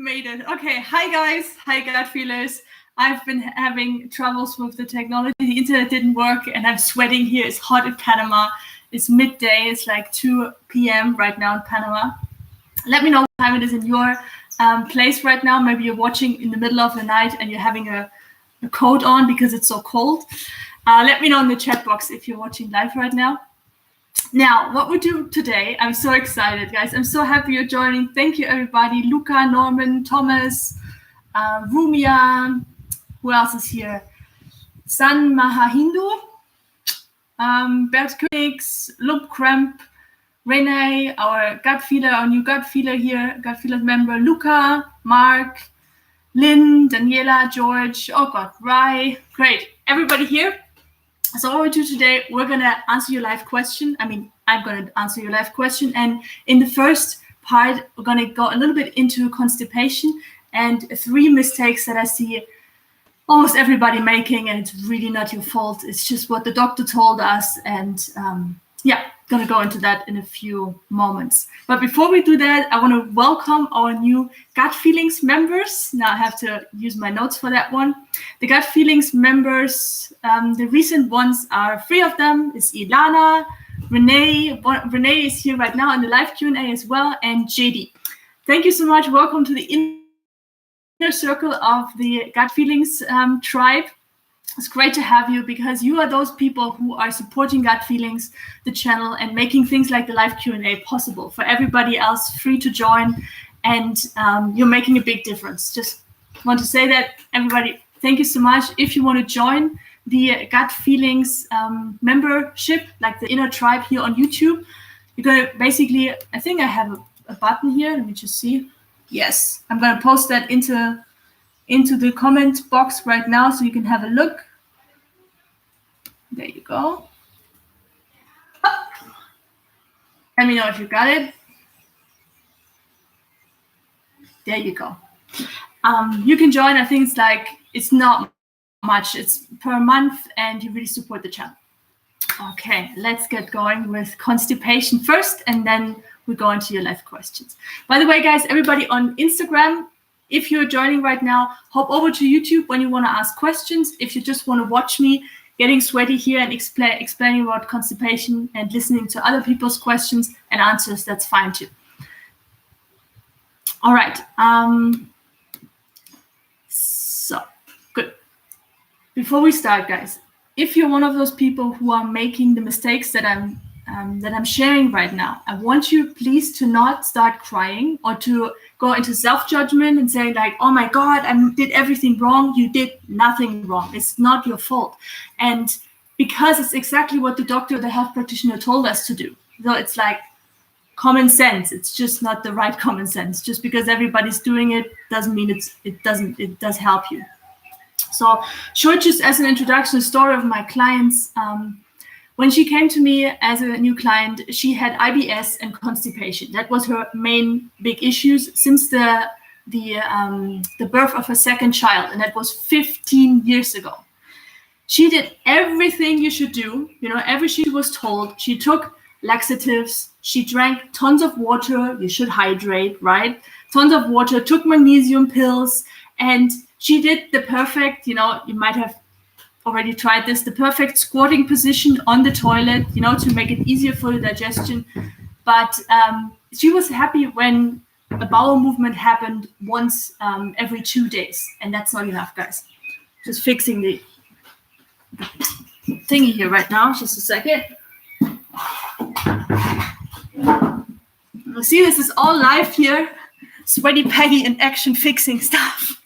made it. Okay, hi guys, hi gut feelers. I've been having troubles with the technology. The internet didn't work and I'm sweating here. It's hot in Panama. It's midday. It's like 2 p.m. right now in Panama. Let me know what time it is in your place right now. Maybe you're watching in the middle of the night and you're having a coat on because it's so cold. Let me know in the chat box if you're watching live right now. Now, what we do today, I'm so excited, guys. I'm so happy you're joining. Thank you, everybody. Luca, Norman, Thomas, Rumia. Who else is here? San Mahahindu, Bert Königs, Lup Kremp, Renee, our gut feeler, our new gut feeler here, gut feeler member, Luca, Mark, Lynn, Daniela, George, oh God, Rai. Great. Everybody here? So what we do today, we're going to answer your live question. I'm going to answer your live question. And in the first part, we're going to go a little bit into constipation and 3 mistakes that I see almost everybody making, and it's really not your fault. It's just what the doctor told us. And going to go into that in a few moments. But before we do that, I want to welcome our new Gut Feelings members. Now I have to use my notes for that one. The Gut Feelings members, the recent ones are 3 of them. It's Ilana, Renee. Renee is here right now in the live Q&A as well, and JD. Thank you so much. Welcome to the inner circle of the Gut Feelings tribe. It's great to have you because you are those people who are supporting Gut Feelings, the channel, and making things like the live Q&A possible for everybody else, free to join, and you're making a big difference. Just want to say that, everybody, thank you so much. If you want to join the Gut Feelings membership, like the inner tribe here on YouTube, you're going to basically, I think I have a button here. Let me just see. Yes, I'm going to post that into the comment box right now so you can have a look. There you go. Let me know if you got it. There you go. You can join. I think it's not much. It's per month and you really support the channel. Okay, let's get going with constipation first and then we go into your live questions. By the way, guys, everybody on Instagram, if you're joining right now, hop over to YouTube when you want to ask questions. If you just want to watch me getting sweaty here and explaining about constipation and listening to other people's questions and answers, that's fine too. All right. So, good. Before we start, guys, if you're one of those people who are making the mistakes that I'm sharing right now, I want you please to not start crying or to go into self-judgment and say like, oh my God, I did everything wrong. You did nothing wrong. It's not your fault. And because it's exactly what the doctor, the health practitioner told us to do. So it's like common sense. It's just not the right common sense. Just because everybody's doing it doesn't mean it does help you. So short, just as an introduction, story of my clients, when she came to me as a new client, she had IBS and constipation. That was her main big issues since the birth of her second child, and that was 15 years ago. She did everything you should do, everything she was told. She took laxatives, she drank tons of water, you should hydrate, right? Tons of water, took magnesium pills, and she did the perfect, you might have already tried this, the perfect squatting position on the toilet, to make it easier for the digestion. But she was happy when a bowel movement happened once every 2 days. And that's not enough, guys. Just fixing the thingy here right now. Just a second. See, this is all live here. Sweaty Peggy in action fixing stuff.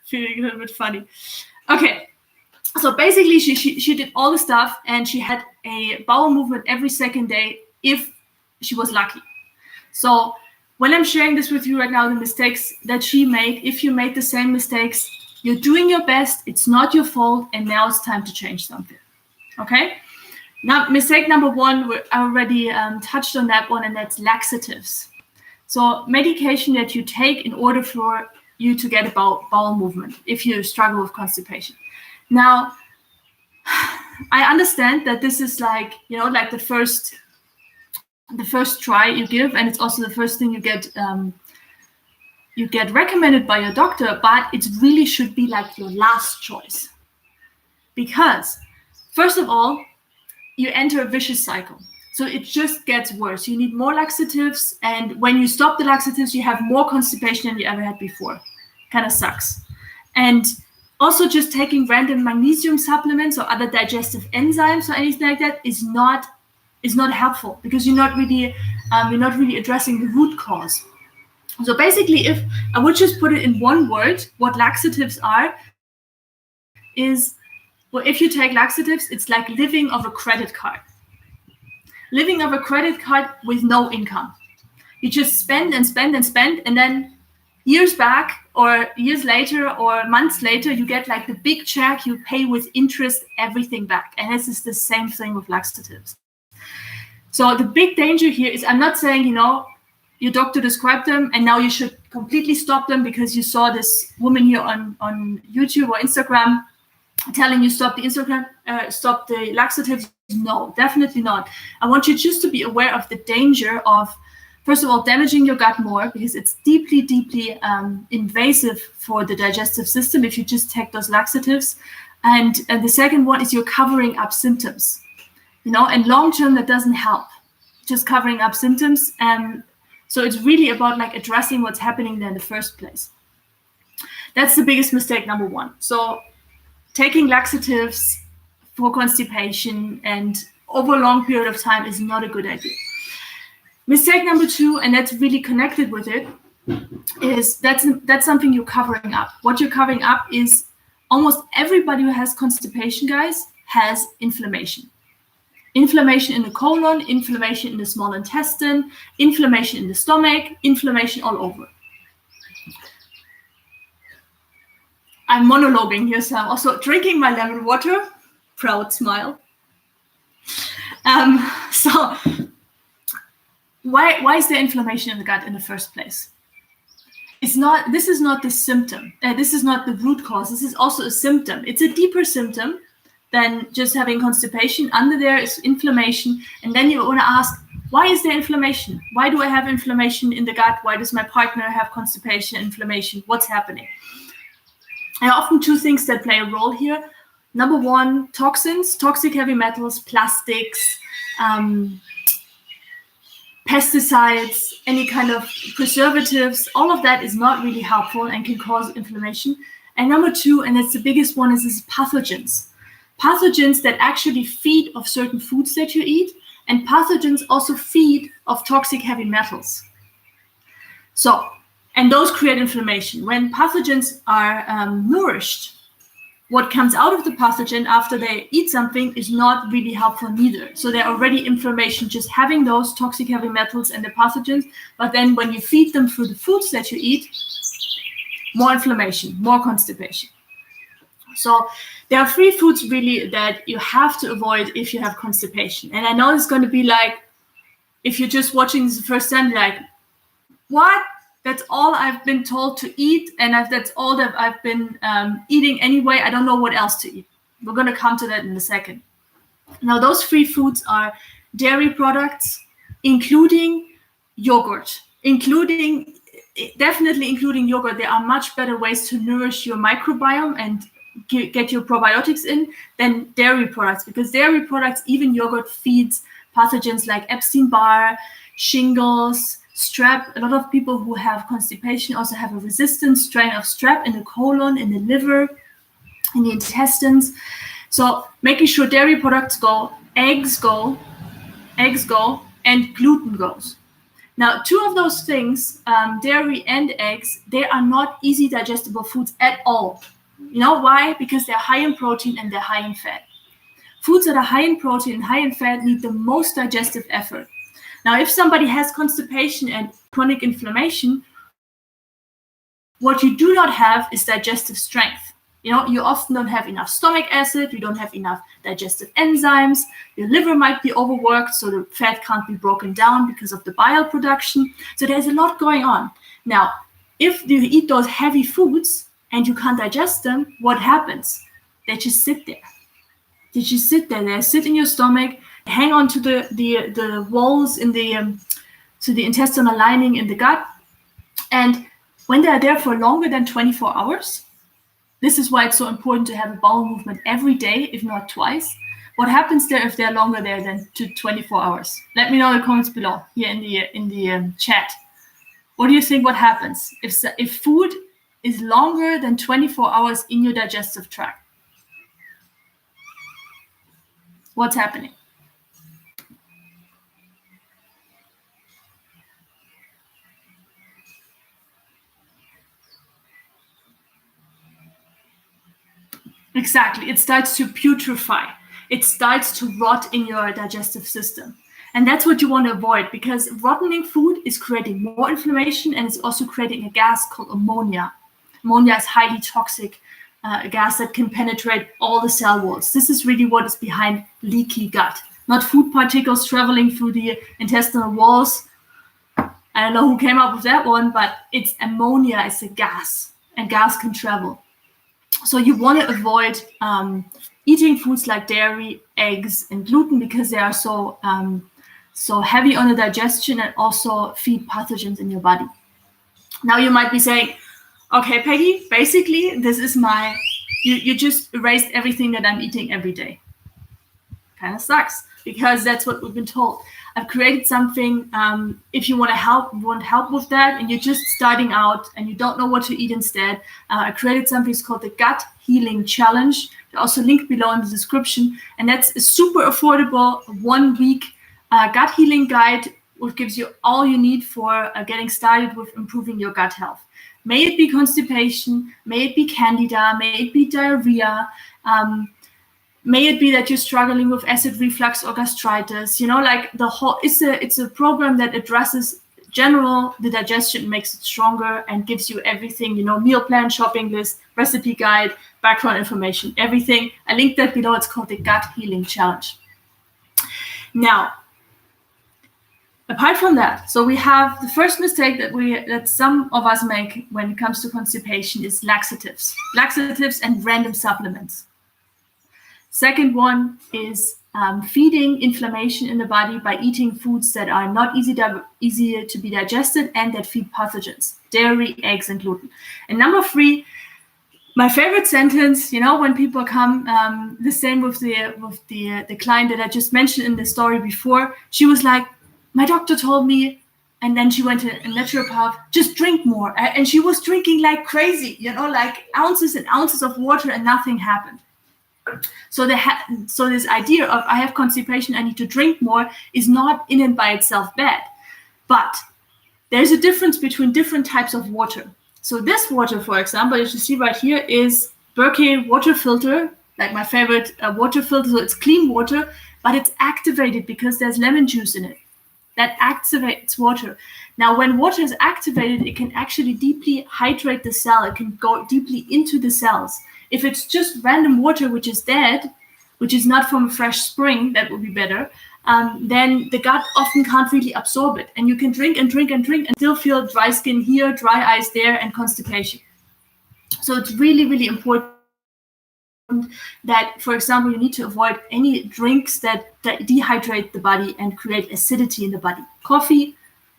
Feeling a little bit funny. Okay. So basically, she did all the stuff and she had a bowel movement every second day if she was lucky. So when I'm sharing this with you right now, the mistakes that she made, if you made the same mistakes, you're doing your best, it's not your fault, and now it's time to change something. Okay? Now, mistake number 1, I already touched on that one, and that's laxatives. So medication that you take in order for you to get a bowel movement if you struggle with constipation. Now, I understand that this is like the first try you give, and it's also the first thing you get you get recommended by your doctor, but it really should be like your last choice. Because first of all, you enter a vicious cycle. So it just gets worse. You need more laxatives, and when you stop the laxatives, you have more constipation than you ever had before. Kind of sucks. And also just taking random magnesium supplements or other digestive enzymes or anything like that is not helpful, because you're not really addressing the root cause. So basically, if I would just put it in one word, what laxatives are is, well, if you take laxatives, it's like living off a credit card. Living off a credit card with no income. You just spend and spend and spend, and then years back or years later or months later, you get like the big check, you pay with interest everything back. And this is the same thing with laxatives. So the big danger here is, I'm not saying, your doctor described them and now you should completely stop them because you saw this woman here on YouTube or Instagram telling you stop the laxatives. No, definitely not. I want you just to be aware of the danger of, first of all, damaging your gut more, because it's deeply, deeply invasive for the digestive system if you just take those laxatives. And the second one is you're covering up symptoms, and long term that doesn't help, just covering up symptoms. So it's really about like addressing what's happening there in the first place. That's the biggest mistake, number one. So taking laxatives for constipation and over a long period of time is not a good idea. Mistake number two, and that's really connected with it, is that's something you're covering up. What you're covering up is almost everybody who has constipation, guys, has inflammation. Inflammation in the colon, inflammation in the small intestine, inflammation in the stomach, inflammation all over. I'm monologuing here, so I'm also drinking my lemon water. Proud smile. So why is there inflammation in the gut in the first place? This is not the symptom. This is not the root cause. This is also a symptom. It's a deeper symptom than just having constipation. Under there is inflammation. And then you want to ask, why is there inflammation? Why do I have inflammation in the gut? Why does my partner have constipation, inflammation? What's happening? There are often two things that play a role here. Number one, toxins, toxic heavy metals, plastics, pesticides, any kind of preservatives. All of that is not really helpful and can cause inflammation. And number two, and that's the biggest one, is pathogens. Pathogens that actually feed off certain foods that you eat, and pathogens also feed off toxic heavy metals. So, and those create inflammation. When pathogens are nourished, what comes out of the pathogen after they eat something is not really helpful neither. So they're already inflammation, just having those toxic heavy metals and the pathogens. But then when you feed them through the foods that you eat, more inflammation, more constipation. So there are 3 foods really that you have to avoid if you have constipation. And I know it's going to be like, if you're just watching this the first time, like, what? That's all I've been told to eat, and that's all that I've been eating anyway. I don't know what else to eat. We're going to come to that in a second. Now, those 3 foods are dairy products, including yogurt, definitely including yogurt. There are much better ways to nourish your microbiome and get your probiotics in than dairy products, because dairy products, even yogurt, feeds pathogens like Epstein-Barr, shingles, strep. A lot of people who have constipation also have a resistant strain of strep in the colon, in the liver, in the intestines. So making sure dairy products go, eggs go, and gluten goes. Now, 2 of those things, dairy and eggs, they are not easy digestible foods at all. You know why? Because they're high in protein and they're high in fat. Foods that are high in protein and high in fat need the most digestive effort. Now, if somebody has constipation and chronic inflammation, what you do not have is digestive strength. You often don't have enough stomach acid, you don't have enough digestive enzymes, your liver might be overworked, so the fat can't be broken down because of the bile production. So there's a lot going on. Now, if you eat those heavy foods and you can't digest them, what happens? They just sit there. They sit in your stomach, hang on to the walls in the intestinal lining in the gut, and When they are there for longer than 24 hours, this is why it's so important to have a bowel movement every day, if not twice. What happens there if they're longer there than 24 hours? Let me know in the comments below here in the chat. What do you think what happens if food is longer than 24 hours in your digestive tract? What's happening? Exactly. It starts to putrefy. It starts to rot in your digestive system. And that's what you want to avoid, because rotting food is creating more inflammation, and it's also creating a gas called ammonia. Ammonia is highly toxic, a gas that can penetrate all the cell walls. This is really what is behind leaky gut. Not food particles traveling through the intestinal walls. I don't know who came up with that one, but it's ammonia. It's a gas, and gas can travel. So you want to avoid eating foods like dairy, eggs, and gluten, because they are so heavy on the digestion and also feed pathogens in your body. Now you might be saying, okay, Peggy, basically this is you just erased everything that I'm eating every day. Kind of sucks, because that's what we've been told. I've created something, if you want help with that, and you're just starting out and you don't know what to eat instead, I created something. It's called the Gut Healing Challenge. I'll also link below in the description. And that's a super affordable 1-week gut healing guide, which gives you all you need for getting started with improving your gut health. May it be constipation, may it be candida, may it be diarrhea, may it be that you're struggling with acid reflux or gastritis. Like the whole, it's a program that addresses the digestion, makes it stronger, and gives you everything, meal plan, shopping list, recipe guide, background information, everything. I linked that below. It's called the Gut Healing Challenge. Now, apart from that, so we have the first mistake that some of us make when it comes to constipation is laxatives and random supplements. Second one is feeding inflammation in the body by eating foods that are not easy to be digested and that feed pathogens: dairy, eggs, and gluten. And number 3, my favorite sentence, when people come, the same with the client that I just mentioned in the story before. She was like, my doctor told me, and then she went to a naturopath, just drink more. And she was drinking like crazy, like ounces and ounces of water, and nothing happened. So this idea of I have constipation, I need to drink more, is not in and by itself bad. But there's a difference between different types of water. So this water, for example, as you see right here, is Berkey water filter, like my favorite water filter. So it's clean water, but it's activated because there's lemon juice in it. That activates water. Now, when water is activated, it can actually deeply hydrate the cell. It can go deeply into the cells. If it's just random water, which is dead, which is not from a fresh spring, that would be better, then the gut often can't really absorb it. And you can drink and drink and drink and still feel dry skin here, dry eyes there, and constipation. So it's really, really important that, for example, you need to avoid any drinks that dehydrate the body and create acidity in the body. Coffee,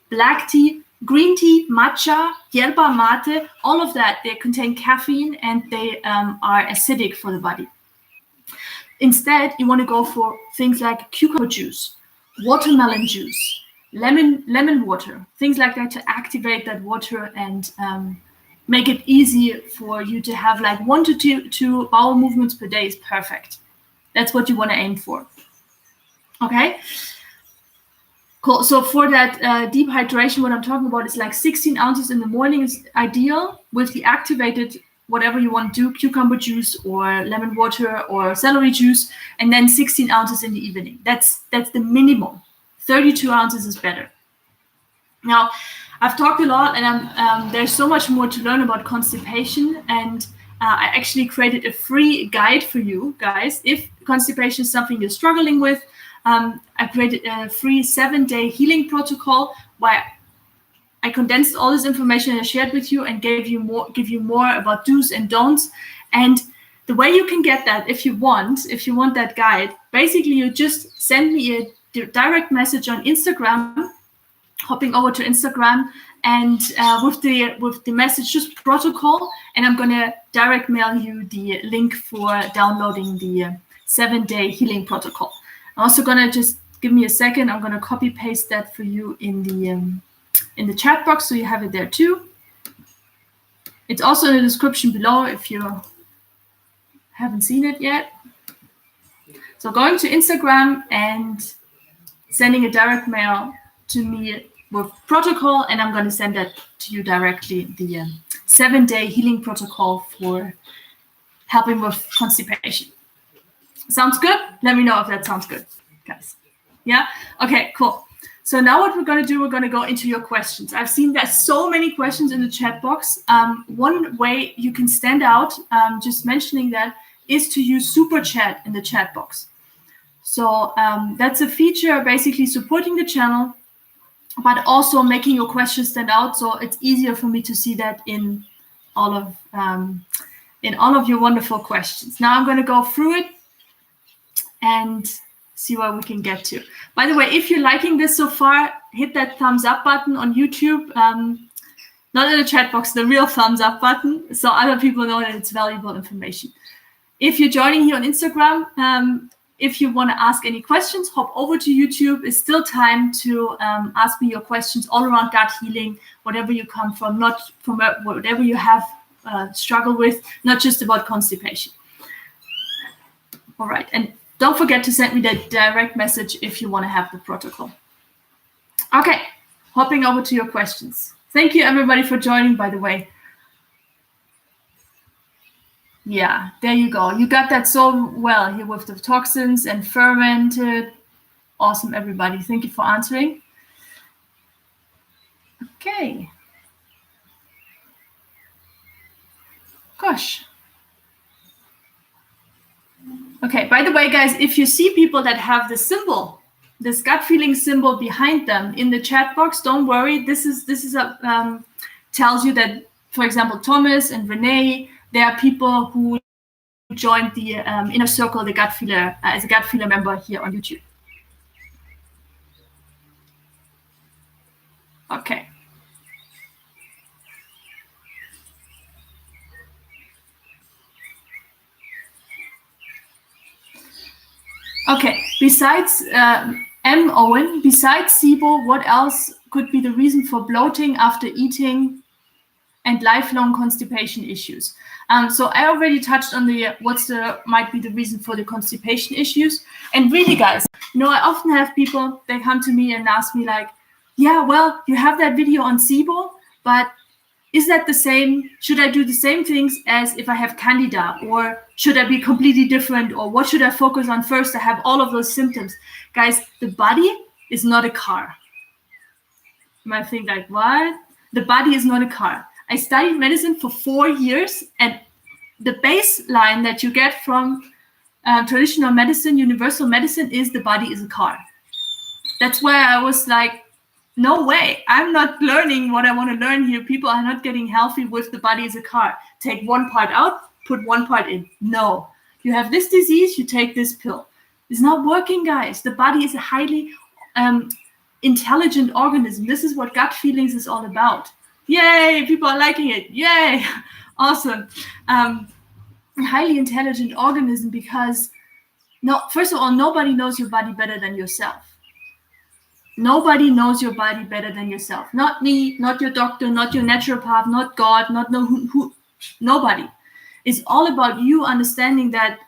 black tea, green tea, matcha, yerba mate, all of that, they contain caffeine and they are acidic for the body. Instead, you want to go for things like cucumber juice, watermelon juice, lemon water, things like that, to activate that water and make it easy for you to have like 1 to 2 bowel movements per day is perfect. That's what you want to aim for. Okay. Cool. So for that deep hydration, what I'm talking about is like 16 ounces in the morning is ideal with the activated, whatever you want to do, cucumber juice or lemon water or celery juice, and then 16 ounces in the evening. That's the minimum. 32 ounces is better. Now, I've talked a lot, and there's so much more to learn about constipation, and I actually created a free guide for you guys. If constipation is something you're struggling with, I created a free 7-day healing protocol where I condensed all this information I shared with you and give you more about do's and don'ts. And the way you can get that, if you want that guide, basically you just send me a direct message on Instagram hopping over to Instagram and with the message just protocol, and I'm gonna direct mail you the link for downloading the 7-day healing protocol. I'm also gonna just give me a second. I'm gonna copy paste that for you in the chat box so you have it there too. It's also in the description below if you haven't seen it yet. So going to Instagram and sending a direct mail to me with protocol, and I'm going to send that to you directly, the 7-day healing protocol for helping with constipation. Sounds good? Let me know if that sounds good, guys. Yeah? Okay, cool. So now what we're going to do, we're going to go into your questions. I've seen there's so many questions in the chat box. One way you can stand out, just mentioning that, is to use super chat in the chat box. So that's a feature basically supporting the channel, but also making your questions stand out. So it's easier for me to see that in all of your wonderful questions. Now I'm going to go through it and see what we can get to. By the way, if you're liking this so far, hit that thumbs up button on YouTube. Not in the chat box, the real thumbs up button, so other people know that it's valuable information. If you're joining here on Instagram, if you want to ask any questions, hop over to YouTube. It's still time to ask me your questions all around gut healing, whatever you come from, not from whatever you have struggled with, not just about constipation. All right, and don't forget to send me that direct message if you want to have the protocol. Okay, hopping over to your questions. Thank you, everybody, for joining, by the way. Yeah, there you go. You got that so well here with the toxins and fermented. Awesome, everybody. Thank you for answering. Okay. Gosh. Okay, by the way, guys, if you see people that have the symbol, this gut feeling symbol behind them in the chat box, don't worry. This is tells you that, for example, Thomas and Renee, they are people who joined the inner circle, the gut feeler, as a gut feeler member here on YouTube. Okay. Okay, besides M. Owen, besides SIBO, what else could be the reason for bloating after eating and lifelong constipation issues? So I already touched on the might be the reason for the constipation issues. And really, guys, I often have people, they come to me and ask me like, yeah, well, you have that video on SIBO, but is that the same? Should I do the same things as if I have Candida, or should I be completely different, or what should I focus on first? I have all of those symptoms. Guys, the body is not a car. You might think like, what? The body is not a car. I studied medicine for 4 years, and the baseline that you get from traditional medicine, universal medicine, is the body is a car. That's why I was like, no way, I'm not learning what I want to learn here. People are not getting healthy with the body as a car. Take one part out, put one part in. No, you have this disease, you take this pill. It's not working, guys. The body is a highly intelligent organism. This is what gut feelings is all about. Yay, people are liking it. Yay, awesome. Highly intelligent organism because, first of all, nobody knows your body better than yourself. Nobody knows your body better than yourself. Not me, not your doctor, not your naturopath, not God, not who. Nobody. It's all about you understanding that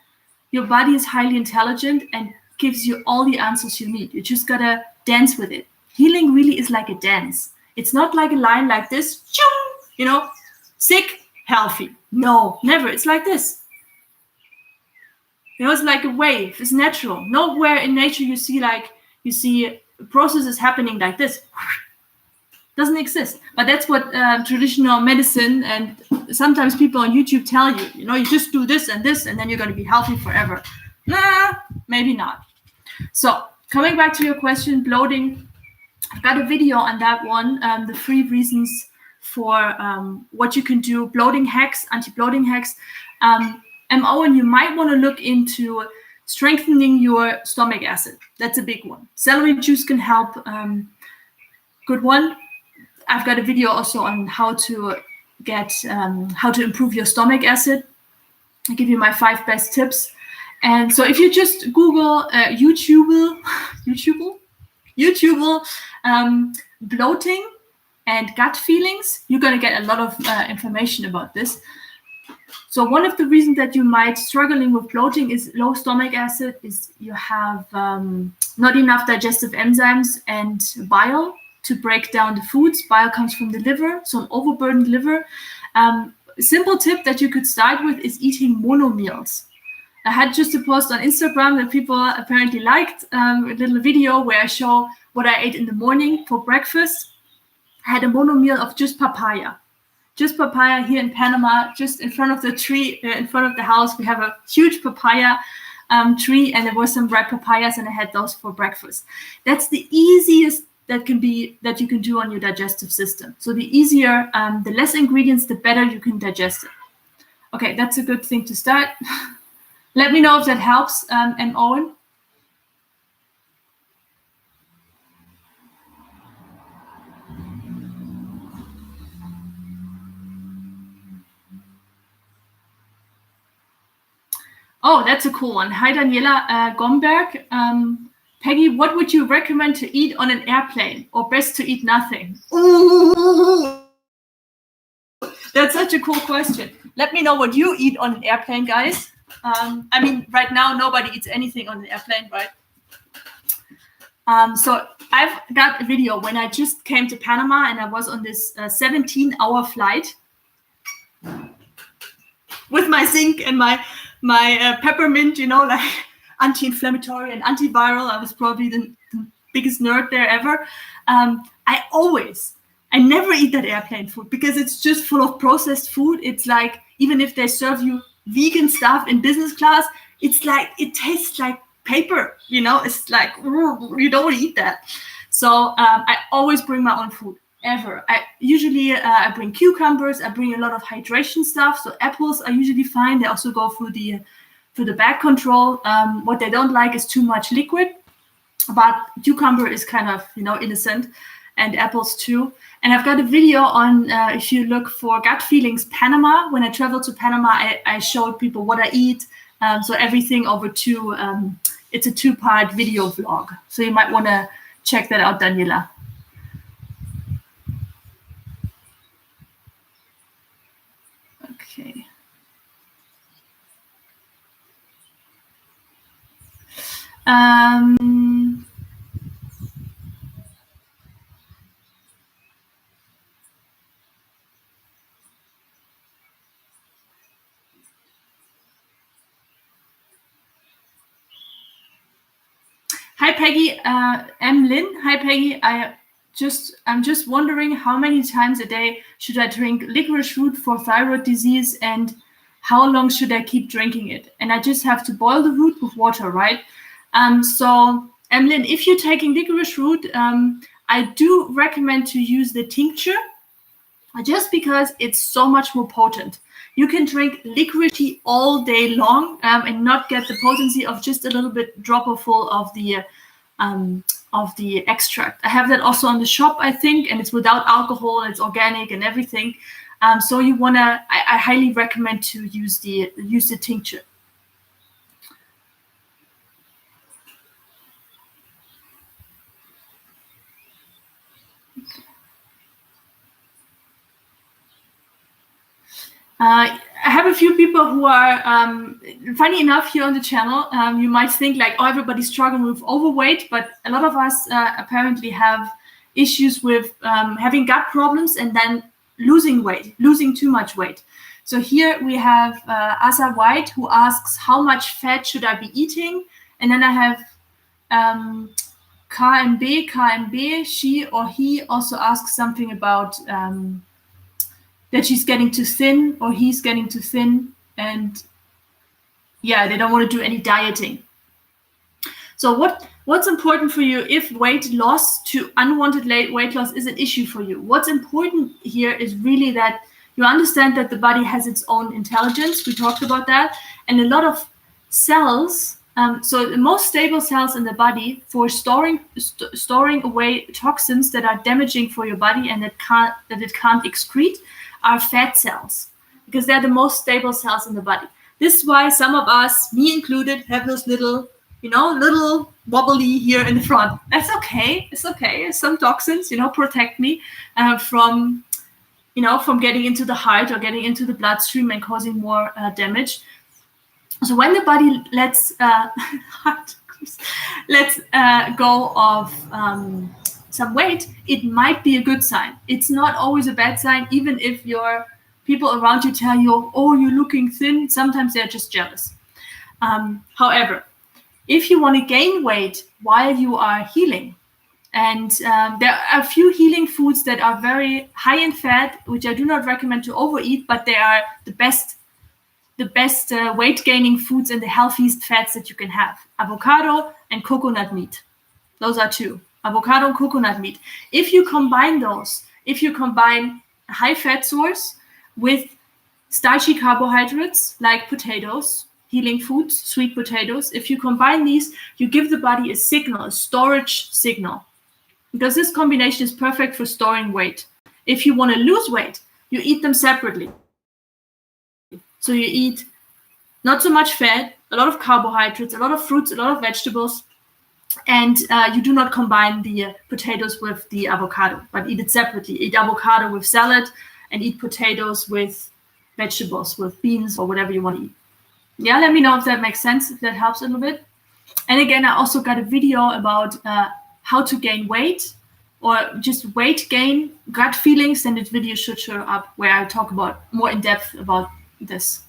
your body is highly intelligent and gives you all the answers you need. You just gotta dance with it. Healing really is like a dance. It's not like a line like this, sick, healthy. No, never. It's like this. It's like a wave. It's natural. Nowhere in nature you see processes happening like this. Doesn't exist. But that's what traditional medicine and sometimes people on YouTube tell you. You just do this, and then you're going to be healthy forever. Nah, maybe not. So coming back to your question, bloating, I've got a video on that one, the 3 reasons for what you can do, bloating hacks, anti-bloating hacks. MO, and you might want to look into strengthening your stomach acid. That's a big one. Celery juice can help. good one. I've got a video also on how to get how to improve your stomach acid. I give you my 5 best tips. And so if you just Google YouTube bloating and gut feelings, you're going to get a lot of information about this. So one of the reasons that you might struggling with bloating is low stomach acid, is you have not enough digestive enzymes and bile to break down the foods. Bile comes from the liver, so an overburdened liver. Simple tip that you could start with is eating mono meals. I had just a post on Instagram that people apparently liked, a little video where I show what I ate in the morning for breakfast. I had a mono meal of just papaya. Just papaya here in Panama, just in front of the tree, in front of the house. We have a huge papaya tree, and there were some ripe papayas, and I had those for breakfast. That's the easiest that you can do on your digestive system. So the easier, the less ingredients, the better you can digest it. Okay, that's a good thing to start. Let me know if that helps, and Owen. Oh, that's a cool one. Hi, Daniela Gomberg. Peggy, what would you recommend to eat on an airplane, or best to eat nothing? Ooh, that's such a cool question. Let me know what you eat on an airplane, guys. I mean, right now, nobody eats anything on an airplane, right? So I've got a video when I just came to Panama, and I was on this 17-hour flight with my zinc and my peppermint, like anti-inflammatory and antiviral. I was probably the biggest nerd there ever. I never eat that airplane food because it's just full of processed food. It's like, even if they serve you vegan stuff in business class, it's like, it tastes like paper, it's like, you don't want to eat that. So I always bring my own food, ever. I bring cucumbers. I bring a lot of hydration stuff. So apples are usually fine. They also go through the bag control. What they don't like is too much liquid, but cucumber is kind of, innocent, and apples too. And I've got a video on, if you look for Gut Feelings Panama, when I traveled to Panama, I showed people what I eat. So everything over it's a 2-part video vlog. So you might want to check that out, Daniela. Okay. Hi, Peggy. I'm Lynn. Hi, Peggy. I'm just wondering, how many times a day should I drink licorice root for thyroid disease, and how long should I keep drinking it? And I just have to boil the root with water, right? So, Emlyn, if you're taking licorice root, I do recommend to use the tincture, just because it's so much more potent. You can drink licorice tea all day long and not get the potency of just a little bit dropper full of the extract. I have that also on the shop, I think, and it's without alcohol, and it's organic and everything. So I highly recommend to use the tincture. I have a few people who are, funny enough, here on the channel, you might think like, oh, everybody's struggling with overweight, but a lot of us apparently have issues with having gut problems and then losing too much weight. So here we have Asa White, who asks, how much fat should I be eating? And then I have KMB, she or he also asks something about that she's getting too thin, or he's getting too thin, and yeah, they don't want to do any dieting. So what's important for you if weight loss to unwanted weight loss is an issue for you? What's important here is really that you understand that the body has its own intelligence. We talked about that, and a lot of cells So the most stable cells in the body for storing away toxins that are damaging for your body and that it can't excrete are fat cells, because they're the most stable cells in the body. This is why some of us, me included, have those little wobbly here in the front. That's okay. It's okay. Some toxins, protect me from getting into the heart or getting into the bloodstream and causing more damage. So when the body lets go of some weight, it might be a good sign. It's not always a bad sign, even if your people around you tell you, oh, you're looking thin. Sometimes they're just jealous. However, if you want to gain weight while you are healing, and there are a few healing foods that are very high in fat, which I do not recommend to overeat, but they are the best weight gaining foods and the healthiest fats that you can have. Avocado and coconut meat. Those are two. Avocado and coconut meat. If you combine those, if you combine a high fat source with starchy carbohydrates like potatoes, healing foods, sweet potatoes, if you combine these, you give the body a signal, a storage signal. Because this combination is perfect for storing weight. If you want to lose weight, you eat them separately. So you eat not so much fat, a lot of carbohydrates, a lot of fruits, a lot of vegetables, and you do not combine the potatoes with the avocado, but eat it separately. Eat avocado with salad and eat potatoes with vegetables, with beans or whatever you want to eat. Yeah, let me know if that makes sense, if that helps a little bit. And again, I also got a video about how to gain weight or just weight gain, gut feelings, and this video should show up where I talk about more in depth about this.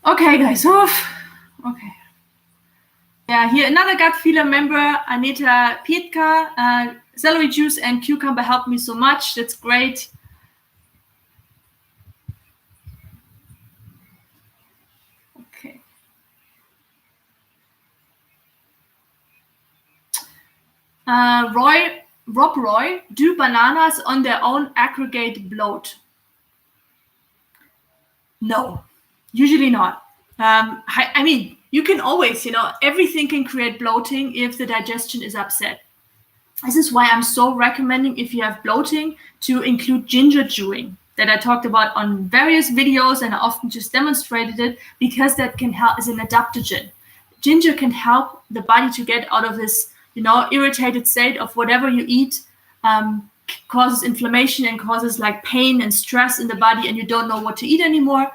Okay, guys. Okay. Yeah, here another gut feeler member, Anita Pietka. Celery juice and cucumber helped me so much. That's great. Okay. Rob Roy, do bananas on their own aggregate bloat? No, usually not. I mean, you can always, everything can create bloating if the digestion is upset. This is why I'm so recommending, if you have bloating, to include ginger chewing that I talked about on various videos, and I often just demonstrated it because that can help as an adaptogen. Ginger can help the body to get out of this, irritated state of whatever you eat causes inflammation and causes like pain and stress in the body, and you don't know what to eat anymore.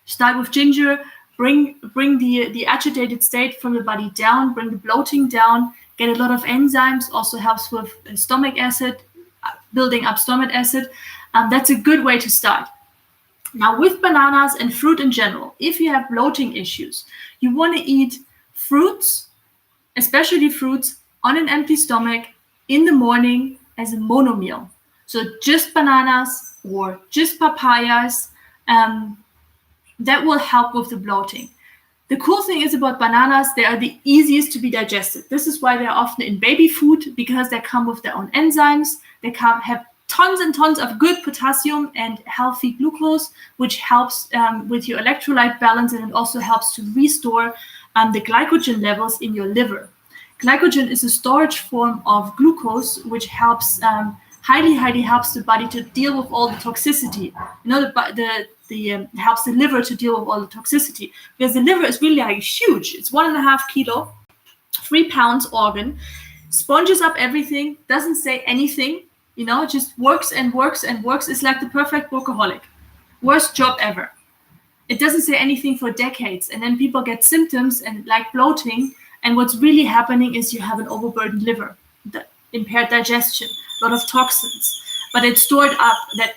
Start with ginger, bring the agitated state from the body down, bring the bloating down, get a lot of enzymes, also helps with stomach acid, building up stomach acid. That's a good way to start. Now with bananas and fruit in general, if you have bloating issues, you want to eat fruits, especially fruits, on an empty stomach in the morning as a monomeal. So just bananas or just papayas, that will help with the bloating. The cool thing is about bananas, they are the easiest to be digested. This is why they're often in baby food, because they come with their own enzymes. They have tons and tons of good potassium and healthy glucose, which helps with your electrolyte balance, and it also helps to restore the glycogen levels in your liver. Glycogen is a storage form of glucose, which helps highly helps the body to deal with all the toxicity. Helps the liver to deal with all the toxicity, because the liver is really huge. It's 1.5 kilo, 3 pounds organ, sponges up everything, doesn't say anything, just works and works and works. It's like the perfect workaholic. Worst job ever. It doesn't say anything for decades, and then people get symptoms and like bloating, and what's really happening is you have an overburdened liver, impaired digestion, a lot of toxins. But it's stored up. That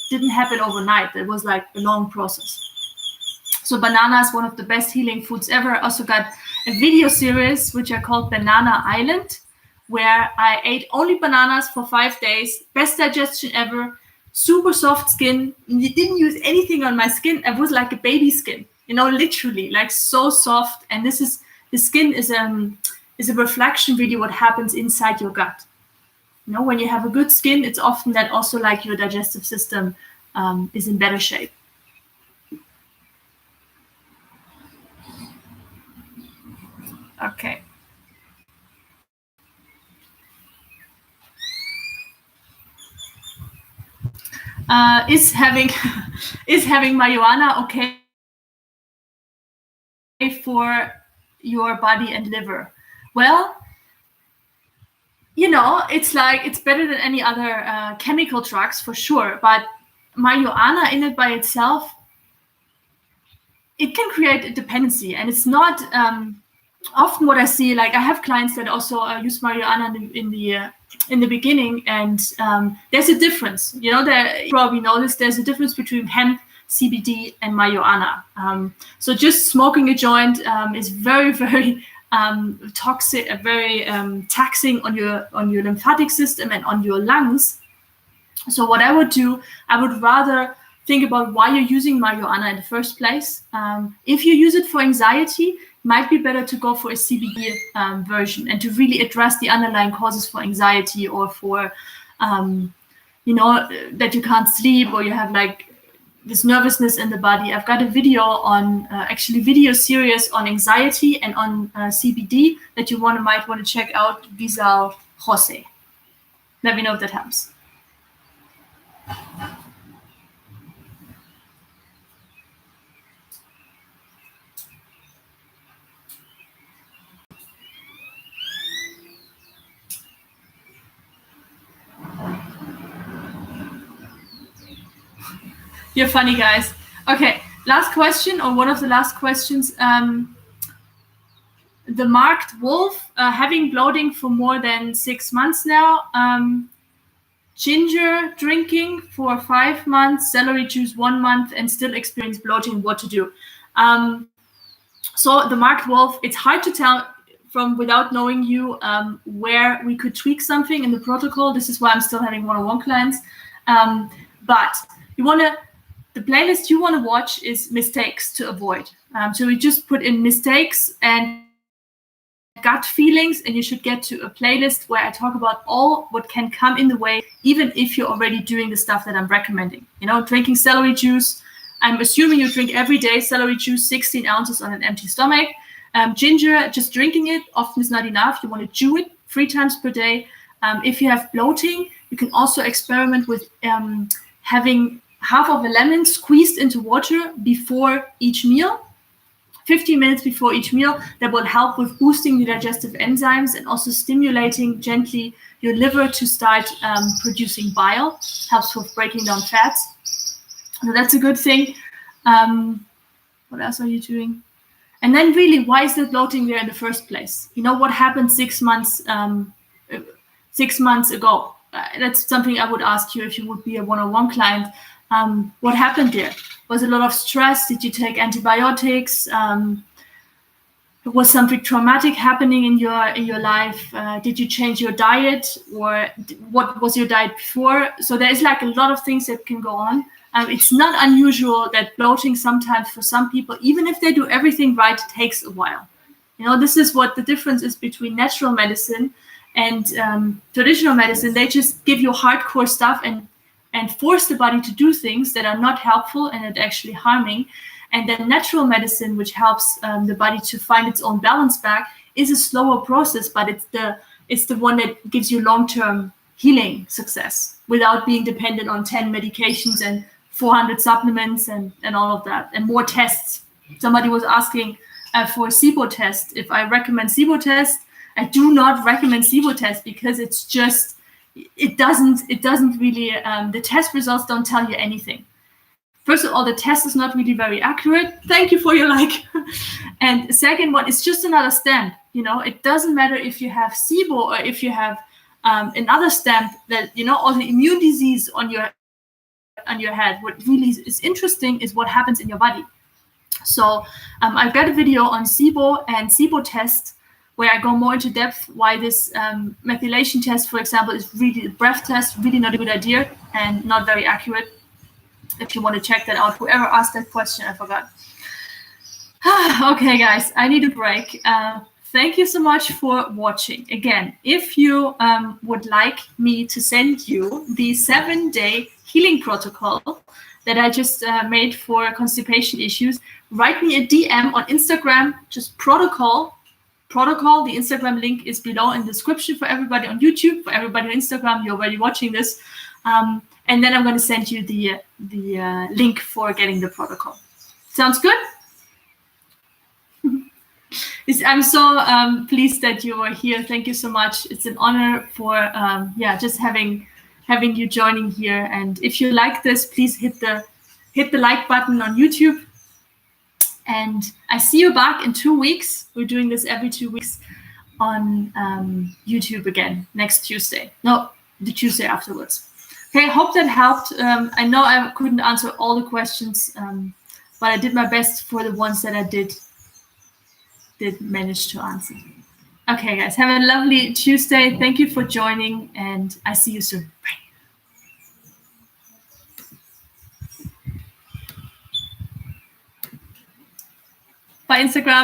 didn't happen overnight. It was like a long process. So banana is one of the best healing foods ever. I also got a video series which I called Banana Island, where I ate only bananas for 5 days. Best digestion ever. Super soft skin. Didn't use anything on my skin. It was like a baby skin. Literally, like so soft. And the skin is a reflection really what happens inside your gut. When you have a good skin, it's often that also like your digestive system is in better shape. Okay. Is having marijuana okay for your body and liver? Well, it's like it's better than any other chemical drugs for sure, but marijuana in it by itself, it can create a dependency, and it's not often what I see. Like I have clients that also use marijuana in the beginning, and there's a difference. You probably noticed there's a difference between hemp, CBD, and marijuana. So just smoking a joint is very, very toxic, very taxing on your lymphatic system and on your lungs. So what I would do, I would rather think about why you're using marijuana in the first place. If you use it for anxiety, might be better to go for a CBD version and to really address the underlying causes for anxiety, or for, that you can't sleep, or you have like this nervousness in the body. I've got a video on, video series on anxiety and on CBD that you might want to check out. Visa Jose. Let me know if that helps. You're funny, guys. Okay, last question, or one of the last questions. The marked wolf, having bloating for more than 6 months now. Ginger drinking for 5 months, celery juice 1 month, and still experience bloating. What to do? So the marked wolf, it's hard to tell from without knowing you where we could tweak something in the protocol. This is why I'm still having one-on-one clients. But the playlist you want to watch is mistakes to avoid. So we just put in mistakes and gut feelings, and you should get to a playlist where I talk about all what can come in the way, even if you're already doing the stuff that I'm recommending. Drinking celery juice. I'm assuming you drink every day celery juice, 16 ounces on an empty stomach. Ginger, just drinking it often is not enough. You want to chew it 3 times per day. If you have bloating, you can also experiment with having half of a lemon squeezed into water before each meal, 15 minutes before each meal. That will help with boosting the digestive enzymes and also stimulating gently your liver to start producing bile. Helps with breaking down fats. So that's a good thing. What else are you doing? And then really, why is the bloating there in the first place? What happened 6 months 6 months ago? That's something I would ask you if you would be a one-on-one client. What happened there? Was a lot of stress? Did you take antibiotics? Was something traumatic happening in your life? Did you change your diet, or what was your diet before? So there's like a lot of things that can go on. It's not unusual that bloating sometimes for some people, even if they do everything right, takes a while. This is what the difference is between natural medicine and traditional medicine. They just give you hardcore stuff and force the body to do things that are not helpful and are actually harming. And then natural medicine, which helps the body to find its own balance back, is a slower process, but it's the one that gives you long-term healing success without being dependent on 10 medications and 400 supplements and all of that, and more tests. Somebody was asking for a SIBO test. If I recommend SIBO test, I do not recommend SIBO test, because it's just, it doesn't really, the test results don't tell you anything. First of all, the test is not really very accurate. Thank you for your like. And the second one, it's just another stamp. It doesn't matter if you have SIBO or if you have another stamp that, all the immune disease on your head. What really is interesting is what happens in your body. So I've got a video on SIBO and SIBO test where I go more into depth why this methylation test, for example, is really a breath test, really not a good idea and not very accurate. If you want to check that out, whoever asked that question, I forgot. Okay, guys, I need a break. Thank you so much for watching. Again, if you would like me to send you the 7-day healing protocol that I just made for constipation issues, write me a DM on Instagram, just protocol, protocol. The Instagram link is below in the description for everybody on YouTube. For everybody on Instagram, you're already watching this. And then I'm going to send you the link for getting the protocol. Sounds good? I'm so pleased that you are here. Thank you so much. It's an honor for just having you joining here. And if you like this, please hit the like button on YouTube. And I see you back in 2 weeks. We're doing this every 2 weeks on YouTube again next Tuesday. No, the Tuesday afterwards. Okay, I hope that helped. I know I couldn't answer all the questions, but I did my best for the ones that I did manage to answer. Okay, guys, have a lovely Tuesday. Thank you for joining, and I see you soon. Bye. Bye, Instagram.